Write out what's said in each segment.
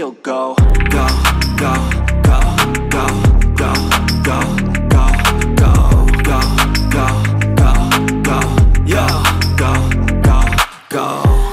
still go, go, go, go, go, go, go, go, go, go, go, go, go, yo, go, go, go.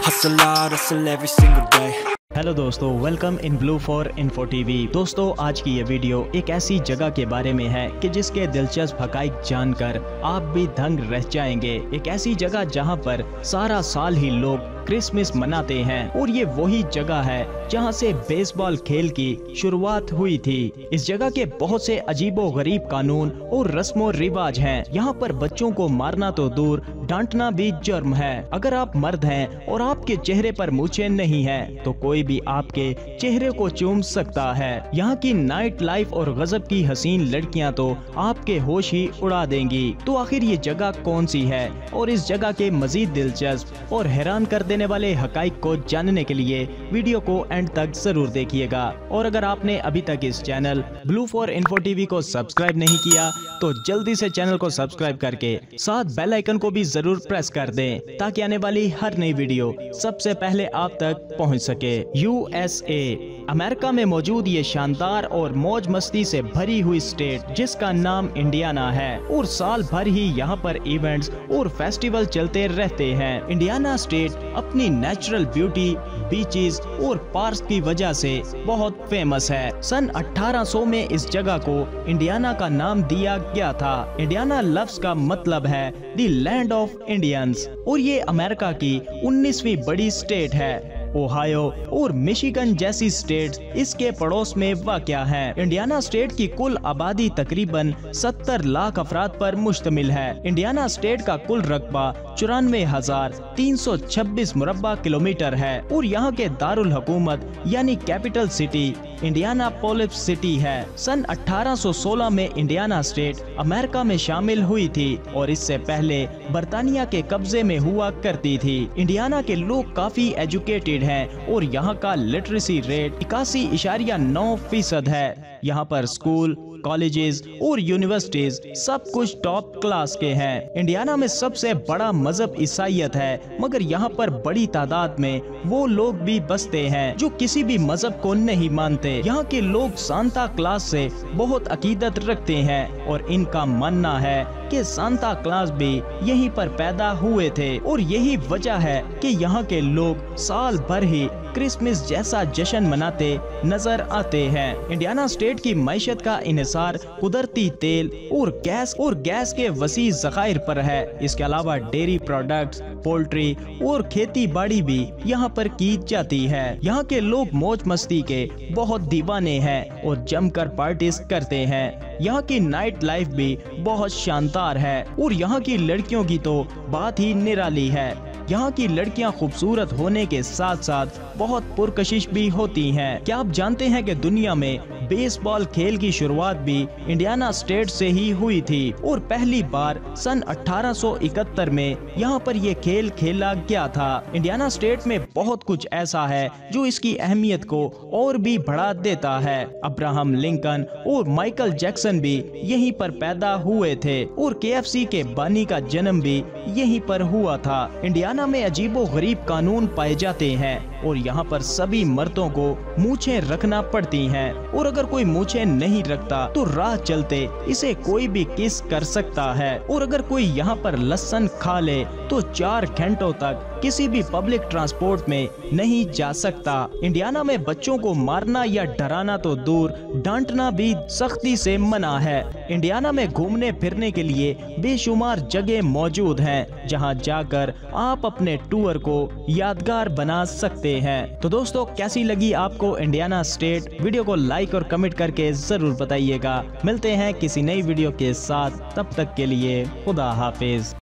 Hustle hard, hustle every single day. Hello दोस्तों, welcome in blue for info TV. दोस्तों, आज की ये video एक ऐसी जगह के बारे में है कि जिसके दिलचस्प हकाइक जानकर आप भी दंग रह जाएंगे। एक ऐसी जगह जहां पर सारा साल ही लोग क्रिसमस मनाते हैं और ये वही जगह है जहां से बेसबॉल खेल की शुरुआत हुई थी। इस जगह के बहुत से अजीबो गरीब कानून और रस्मो रिवाज हैं। यहाँ पर बच्चों को मारना तो दूर, डांटना भी जुर्म है। अगर आप मर्द हैं और आपके चेहरे पर मूछें नहीं हैं, तो कोई भी आपके चेहरे को चूम सकता है। यहाँ की नाइट लाइफ और गजब की हसीन लड़कियाँ तो आपके होश ही उड़ा देंगी। तो आखिर ये जगह कौन सी है और इस जगह के मजीद दिलचस्प और हैरान कर देने वाले हकाइक को जानने के लिए वीडियो को एंड तक जरूर देखिएगा। और अगर आपने अभी तक इस channel blue for info TV को सब्सक्राइब नहीं किया तो जल्दी से चैनल को सब्सक्राइब करके साथ बेल आइकन को भी जरूर प्रेस कर दें, ताकि आने वाली हर नई वीडियो सबसे पहले आप तक पहुंच सके। यूएसए अमेरिका में मौजूद ये शानदार और मौज मस्ती से भरी हुई स्टेट जिसका नाम इंडियाना है, और साल भर ही यहाँ पर इवेंट्स और फेस्टिवल चलते रहते हैं। इंडियाना स्टेट अपनी नेचुरल ब्यूटी, बीचेस और पार्क्स की वजह से बहुत फेमस है। सन 1800 में इस जगह को इंडियाना का नाम दिया गया था। इंडियाना लफ्ज का मतलब है द लैंड ऑफ इंडियंस, और ये अमेरिका की 19वीं बड़ी स्टेट है। ओहायो और मिशिगन जैसी स्टेट्स इसके पड़ोस में वाक़या हैं। इंडियाना स्टेट की कुल आबादी तकरीबन 70 लाख अफराद पर मुश्तमिल है। इंडियाना स्टेट का कुल रकबा 94,326 मुरब्बा किलोमीटर है, और यहाँ के दारुल हुकूमत यानी कैपिटल सिटी इंडियानापोलिस सिटी है। सन 1816 में इंडियाना स्टेट अमेरिका में शामिल हुई थी और इससे पहले बर्तानिया के कब्जे में हुआ करती थी। इंडियाना के लोग काफी एजुकेटेड हैं और यहाँ का लिटरेसी रेट 81.9% है। यहाँ पर स्कूल, कॉलेजेस और यूनिवर्सिटीज सब कुछ टॉप क्लास के हैं। इंडियाना में सबसे बड़ा मजहब ईसाईयत है, मगर यहाँ पर बड़ी तादाद में वो लोग भी बसते हैं जो किसी भी मजहब को नहीं मानते। यहाँ के लोग सांता क्लॉज से बहुत अकीदत रखते हैं और इनका मानना है कि सांता क्लॉज भी यहीं पर पैदा हुए थे, और यही वजह है कि यहाँ के लोग साल भर ही क्रिसमस जैसा जश्न मनाते नजर आते हैं। इंडियाना स्टेट की मैशत का इन्हिसार कुदरती तेल और गैस के वसी ज़खायर पर है। इसके अलावा डेयरी प्रोडक्ट्स, पोल्ट्री और खेती बाड़ी भी यहाँ पर की जाती है। यहाँ के लोग मौज मस्ती के बहुत दीवाने हैं और जमकर पार्टीज करते हैं। यहाँ की नाइट लाइफ भी बहुत शानदार है, और यहाँ की लड़कियों की तो बात ही निराली है। यहाँ की लड़कियाँ खूबसूरत होने के साथ साथ बहुत पुरकशिश भी होती हैं। क्या आप जानते हैं कि दुनिया में बेसबॉल खेल की शुरुआत भी इंडियाना स्टेट से ही हुई थी, और पहली बार सन 1871 में यहाँ पर ये खेल खेला गया था। इंडियाना स्टेट में बहुत कुछ ऐसा है जो इसकी अहमियत को और भी बढ़ा देता है। अब्राहम लिंकन और माइकल जैक्सन भी यहीं पर पैदा हुए थे, और KFC के बानी का जन्म भी यहीं पर हुआ था। इंडियाना में अजीबो गरीब कानून पाए जाते हैं, और यहाँ पर सभी मर्दों को मूछें रखना पड़ती हैं, और अगर कोई मूछें नहीं रखता तो राह चलते इसे कोई भी किस कर सकता है। और अगर कोई यहाँ पर लहसुन खा ले तो 4 घंटों तक किसी भी पब्लिक ट्रांसपोर्ट में नहीं जा सकता। इंडियाना में बच्चों को मारना या डराना तो दूर, डांटना भी सख्ती से मना है। इंडियाना में घूमने फिरने के लिए बेशुमार जगह मौजूद हैं, जहां जाकर आप अपने टूर को यादगार बना सकते हैं। तो दोस्तों, कैसी लगी आपको इंडियाना स्टेट? वीडियो को लाइक और कमेंट करके जरूर बताइएगा। मिलते हैं किसी नई वीडियो के साथ, तब तक के लिए खुदा हाफिज।